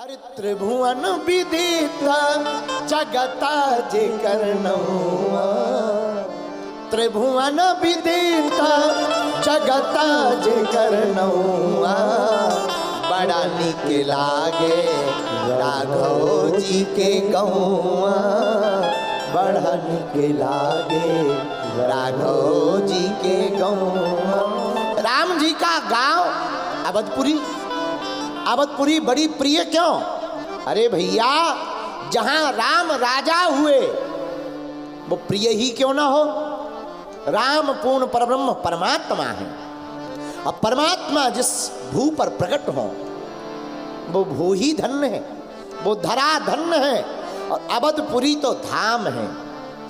अरे त्रिभुवन विदिता जगता जे करनौआ, त्रिभुवन विदिता जगता जे करनौआ, बड़ा निक लागे राघव जी के गौआ, बड़ा निक लागे राघव जी के गौआ। राम जी का गांव अवधपुरी, अवधपुरी बड़ी प्रिय क्यों? अरे भैया, जहां राम राजा हुए वो प्रिय ही क्यों ना हो। राम पूर्ण परब्रह्म परमात्मा है, और परमात्मा जिस भू पर प्रकट हो वो भू ही धन्य है, वो धरा धन्य है। और अवधपुरी तो धाम है,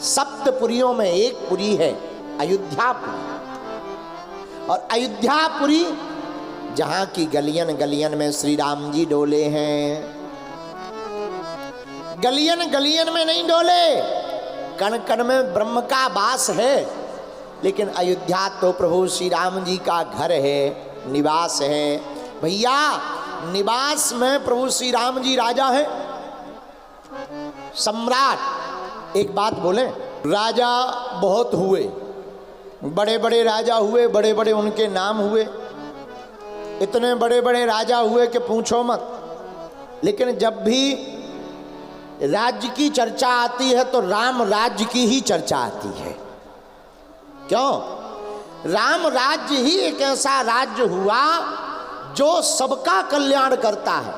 सप्तपुरियों में एक पुरी है अयोध्यापुरी। और अयोध्यापुरी जहां की गलियन गलियन में श्री राम जी डोले हैं। गलियन गलियन में नहीं डोले, कण कण में ब्रह्म का वास है। लेकिन अयोध्या तो प्रभु श्री राम जी का घर है, निवास है। भैया, निवास में प्रभु श्री राम जी राजा है, सम्राट। एक बात बोले, राजा बहुत हुए, बड़े बड़े राजा हुए, बड़े बड़े उनके नाम हुए, इतने बड़े बड़े राजा हुए कि पूछो मत। लेकिन जब भी राज्य की चर्चा आती है तो राम राज्य की ही चर्चा आती है। क्यों? राम राज्य ही एक ऐसा राज्य हुआ जो सबका कल्याण करता है।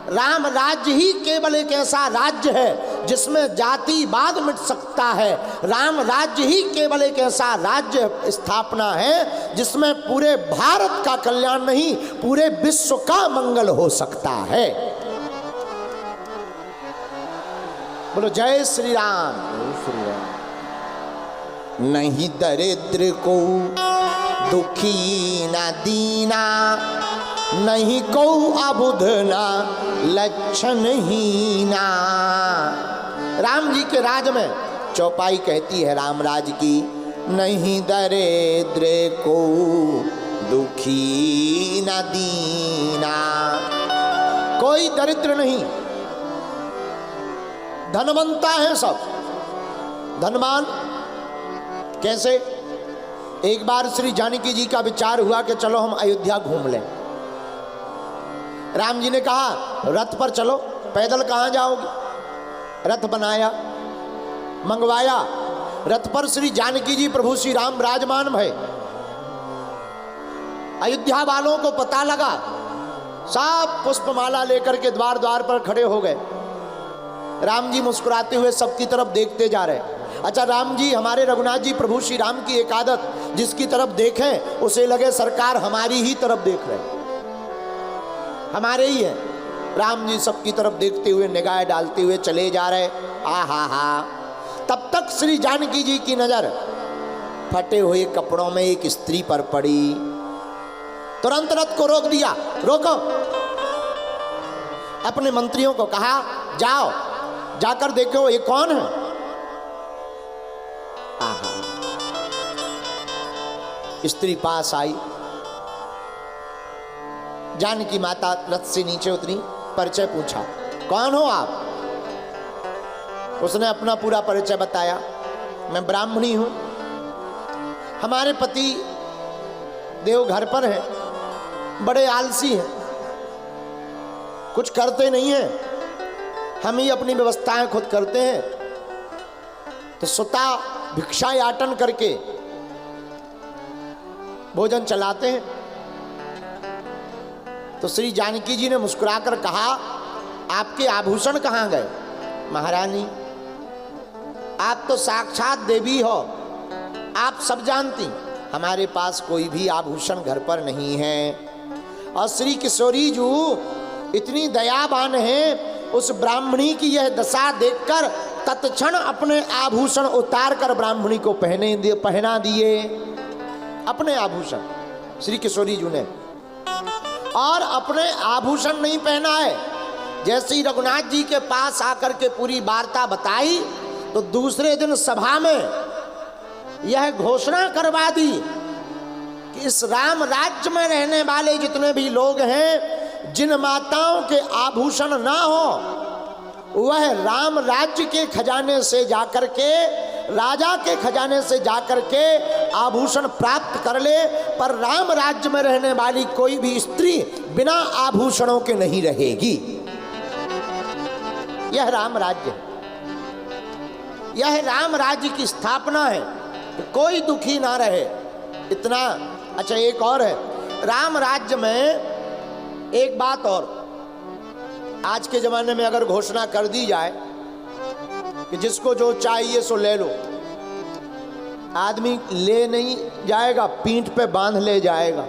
राम राज्य ही केवल एक ऐसा राज्य है जिसमें जातिवाद मिट सकता है। राम राज्य ही केवल एक ऐसा राज्य स्थापना है जिसमें पूरे भारत का कल्याण नहीं, पूरे विश्व का मंगल हो सकता है। बोलो जय श्री राम। नहीं दरिद्र को दुखी ना दीना, नहीं को अबुध ना लक्षण हीना। राम जी के राज में चौपाई कहती है राम राज की, नहीं दरिद्र को दुखी ना दीना। कोई दरिद्र नहीं, धनवंता है सब, धनवान। कैसे? एक बार श्री जानकी जी का विचार हुआ कि चलो हम अयोध्या घूम लें। राम जी ने कहा रथ पर चलो, पैदल कहाँ जाओगे? रथ बनाया, मंगवाया। रथ पर श्री जानकी जी प्रभु श्री राम विराजमान भये। अयोध्या वालों को पता लगा, सब पुष्पमाला लेकर के द्वार द्वार पर खड़े हो गए। राम जी मुस्कुराते हुए सबकी तरफ देखते जा रहे। अच्छा, राम जी, हमारे रघुनाथ जी प्रभु श्री राम की एक आदत, जिसकी तरफ देखें उसे लगे सरकार हमारी ही तरफ देख रहे, हमारे ही है। राम जी सबकी तरफ देखते हुए निगाह डालते हुए चले जा रहे। आहा हा। तब तक श्री जानकी जी की नजर फटे हुए कपड़ों में एक स्त्री पर पड़ी। तुरंत रथ को रोक दिया। रोको। अपने मंत्रियों को कहा जाओ, जाकर देखो ये कौन है। आहा। स्त्री पास आई। जानकी माता रथ से नीचे उतरी, परिचय पूछा, कौन हो आप? उसने अपना पूरा परिचय बताया। मैं ब्राह्मणी हूं, हमारे पति देव घर पर हैं, बड़े आलसी हैं, कुछ करते नहीं हैं, हम ही अपनी व्यवस्थाएं खुद करते हैं। तो सुता भिक्षा याटन करके भोजन चलाते हैं। तो श्री जानकी जी ने मुस्कुराकर कहा, आपके आभूषण कहाँ गए? महारानी, आप तो साक्षात देवी हो, आप सब जानती, हमारे पास कोई भी आभूषण घर पर नहीं है। और श्री किशोरी जी इतनी दयावान है, उस ब्राह्मणी की यह दशा देखकर तत्क्षण अपने आभूषण उतार कर ब्राह्मणी को पहना दिए। अपने आभूषण श्री किशोरी जी ने, और अपने आभूषण नहीं पहना है। जैसे ही रघुनाथ जी के पास आकर के पूरी वार्ता बताई तो दूसरे दिन सभा में यह घोषणा करवा दी कि इस राम राज्य में रहने वाले जितने भी लोग हैं, जिन माताओं के आभूषण ना हो, वह राम राज्य के खजाने से जाकर के, राजा के खजाने से जाकर के आभूषण प्राप्त कर ले, पर राम राज्य में रहने वाली कोई भी स्त्री बिना आभूषणों के नहीं रहेगी। यह राम राज्य है, यह राम राज्य की स्थापना है, कोई दुखी ना रहे इतना। अच्छा एक और है राम राज्य में, एक बात और, आज के जमाने में अगर घोषणा कर दी जाए कि जिसको जो चाहिए सो ले लो, आदमी ले नहीं जाएगा, पीठ पे बांध ले जाएगा।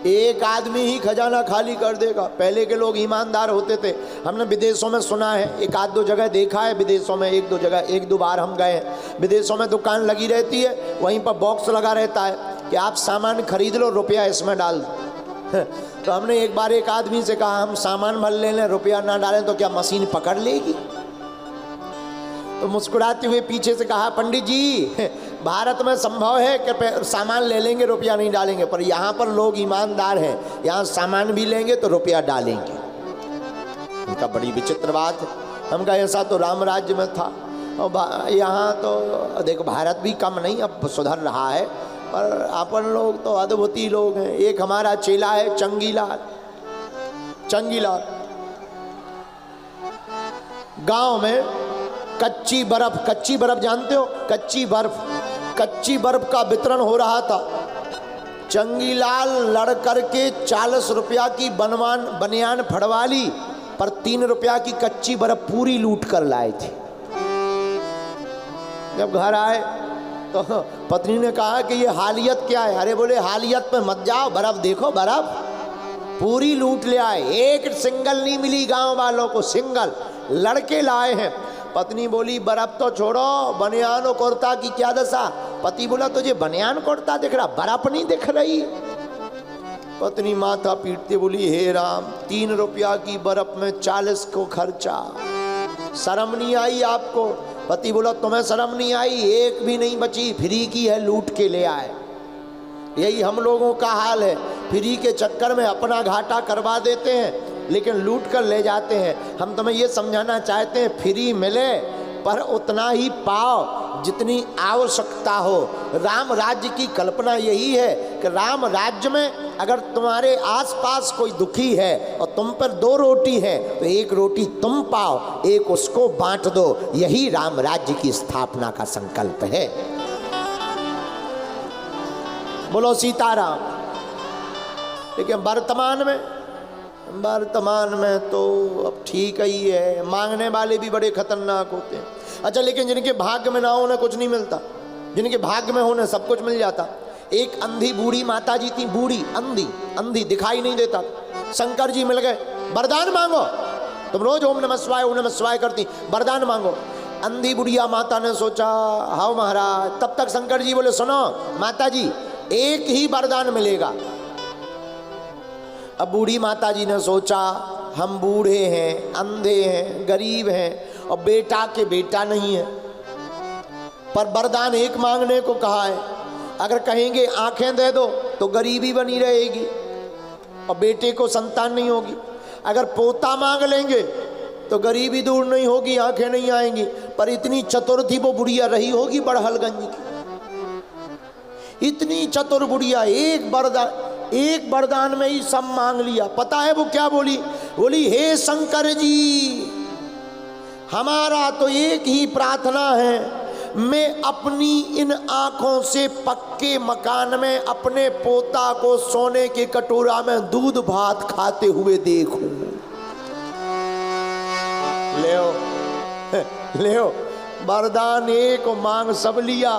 एक आदमी ही खजाना खाली कर देगा। पहले के लोग ईमानदार होते थे, हमने विदेशों में सुना है, एक आध दो जगह देखा है विदेशों में, एक दो जगह, एक दो बार हम गए हैं। विदेशों में दुकान लगी रहती है, वहीं पर बॉक्स लगा रहता है कि आप सामान खरीद लो, रुपया इसमें डाल दो। तो हमने एक बार एक आदमी से कहा हम सामान भर ले लें, रुपया ना डालें तो क्या मशीन पकड़ लेगी? तो मुस्कुराते हुए पीछे से कहा पंडित जी, भारत में संभव है कि सामान ले लेंगे रुपया नहीं डालेंगे, पर यहाँ पर लोग ईमानदार हैं, यहाँ सामान भी लेंगे तो रुपया डालेंगे। उनका बड़ी विचित्र बात है। हम कहा ऐसा तो राम राज्य में था, और यहाँ तो देखो भारत भी कम नहीं, अब सुधर रहा है, पर अपन लोग तो अद्भुती लोग हैं। एक हमारा चेला है चंगीलाल, चंगीलाल गांव में कच्ची बर्फ जानते हो, कच्ची बर्फ का वितरण हो रहा था। चंगीलाल लड़ करके 40 रुपया की बनियान फड़वा ली, पर 3 रुपया की कच्ची बर्फ पूरी लूट कर लाए थे। जब घर आए तो पत्नी ने कहा कि ये हालियत क्या है? अरे बोले हालियत पे मत जाओ, बर्फ देखो, बर्फ पूरी लूट ले आए, एक सिंगल नहीं मिली गांव वालों को, सिंगल लड़के लाए हैं। पत्नी बोली बर्फ तो छोड़ो, बनियान और कुर्ता की क्या दशा? पति बोला तुझे बनियान कुर्ता दिख रहा, बर्फ नहीं दिख रही? पत्नी माथा पीटती बोली हे राम, 3 रुपया की बर्फ में 40 को खर्चा, शर्म नहीं आई आपको? पति बोला तुम्हें शर्म नहीं आई? एक भी नहीं बची, फ्री की है, लूट के ले आए। यही हम लोगों का हाल है, फ्री के चक्कर में अपना घाटा करवा देते हैं, लेकिन लूट कर ले जाते हैं। हम तुम्हें ये समझाना चाहते हैं फ्री मिले पर उतना ही पाओ जितनी आवश्यकता हो। राम राज्य की कल्पना यही है कि राम राज्य में अगर तुम्हारे आसपास कोई दुखी है और तुम पर 2 रोटी है तो 1 रोटी तुम पाओ, 1 उसको बांट दो। यही राम राज्य की स्थापना का संकल्प है। बोलो सीताराम। लेकिन वर्तमान में तो अब ठीक ही है, मांगने वाले भी बड़े खतरनाक होते हैं। अच्छा लेकिन जिनके भाग्य में ना हो उन्हें कुछ नहीं मिलता, जिनके भाग्य में हो उन्हें सब कुछ मिल जाता। एक अंधी बूढ़ी माता जी थी, बूढ़ी अंधी दिखाई नहीं देता। शंकर जी मिल गए, वरदान मांगो। तुम रोज ओम नमः शिवाय करती, वरदान मांगो। अंधी बुढ़िया माता ने सोचा हाँ महाराज। तब तक शंकर जी बोले सुनो माता जी, एक ही वरदान मिलेगा। अब बूढ़ी माता जी ने सोचा हम बूढ़े हैं, अंधे हैं, गरीब हैं और बेटा के बेटा नहीं है, पर वरदान एक मांगने को कहा है। अगर कहेंगे आंखें दे दो तो गरीबी बनी रहेगी और बेटे को संतान नहीं होगी। अगर पोता मांग लेंगे तो गरीबी दूर नहीं होगी, आंखें नहीं आएंगी। पर इतनी चतुर थी वो बुढ़िया रही होगी बड़हलगंज की, इतनी चतुर बुढ़िया, एक वरदान में ही सब मांग लिया। पता है वो क्या बोली? बोली हे शंकर जी, हमारा तो एक ही प्रार्थना है, मैं अपनी इन आंखों से पक्के मकान में अपने पोता को सोने के कटोरा में दूध भात खाते हुए देखूं। ले वरदान एक मांग सब लिया।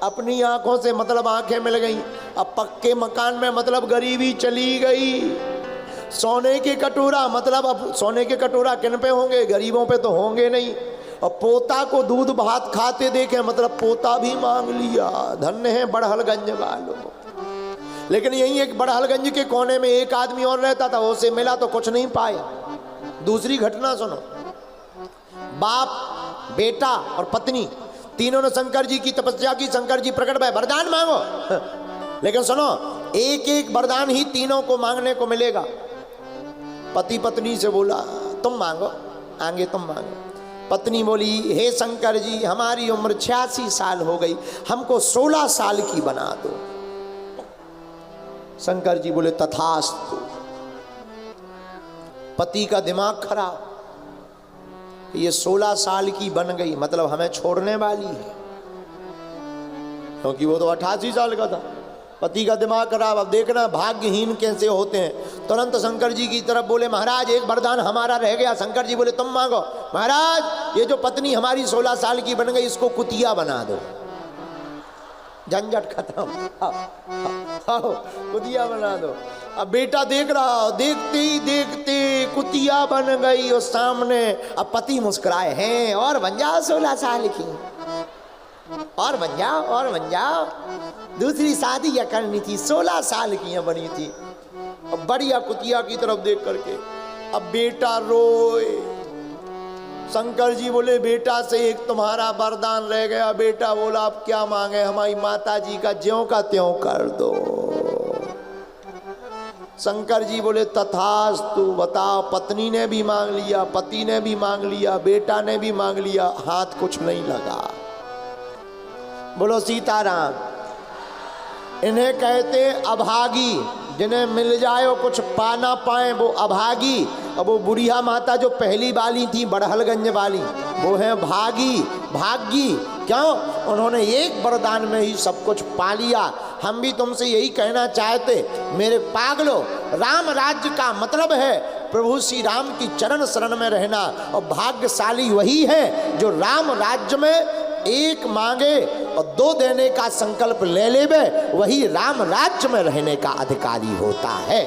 अपनी आंखों से मतलब आंखें मिल गई, अब पक्के मकान में मतलब गरीबी चली गई। सोने के कटोरा मतलब अब सोने के कटोरा किन पे होंगे? गरीबों पे तो होंगे नहीं। और पोता को दूध भात खाते देखे मतलब पोता भी मांग लिया। धन्य है बड़हलगंज वालों। लेकिन यही एक बड़हलगंज के कोने में एक आदमी और रहता था, उसे मिला तो कुछ नहीं पाया। दूसरी घटना सुनो। बाप, बेटा और पत्नी तीनों ने शंकर जी की तपस्या की। शंकर जी प्रकट भय, वरदान मांगो। लेकिन सुनो, एक एक वरदान ही तीनों को मांगने को मिलेगा। पति पत्नी से बोला तुम मांगो, आगे तुम मांगो। पत्नी बोली हे शंकर जी हमारी उम्र 86 साल हो गई, हमको 16 साल की बना दो। शंकर जी बोले तथास्तु। पति का दिमाग खराब, ये 16 साल की बन गई मतलब हमें छोड़ने वाली है, क्योंकि वो तो 88 साल का था। पति का दिमाग खराब। अब देखना भाग्यहीन कैसे होते हैं। तुरंत शंकर जी की तरफ बोले महाराज एक वरदान हमारा रह गया। शंकर जी बोले तुम मांगो। महाराज ये जो पत्नी हमारी 16 साल की बन गई इसको कुतिया बना दो, झंझट खत्म। आओ कुतिया बना दो। अब बेटा देख रहा, देखते ही देखते कुतिया बन गई उस सामने। अब पति मुस्कुराए हैं और बन जाओ 16 साल की, और बन जाओ और बन जाओ। दूसरी शादी या करनी थी, 16 साल की बनी थी। अब बढ़िया कुतिया की तरफ देख करके अब बेटा रोए। शंकर जी बोले बेटा से एक तुम्हारा वरदान रह गया। बेटा बोला अब क्या मांगे, हमारी माता जी का ज्यों का त्यों कर दो। शंकर जी बोले तथास्तु। बताओ पत्नी ने भी मांग लिया, पति ने भी मांग लिया, बेटा ने भी मांग लिया, हाथ कुछ नहीं लगा। बोलो सीताराम। इन्हें कहते अभागी, जिन्हें मिल जाए वो कुछ पा ना पाए वो अभागी। अब वो बुढ़िया माता जो पहली वाली थी बड़हलगंज वाली, वो है भागी, भागी। क्यों? उन्होंने एक वरदान में ही सब कुछ पा लिया। हम भी तुमसे यही कहना चाहते मेरे पागलो, राम राज्य का मतलब है प्रभु श्री राम की चरण शरण में रहना। और भाग्यशाली वही है जो राम राज्य में एक मांगे और 2 देने का संकल्प ले लेवे, वही राम राज्य में रहने का अधिकारी होता है।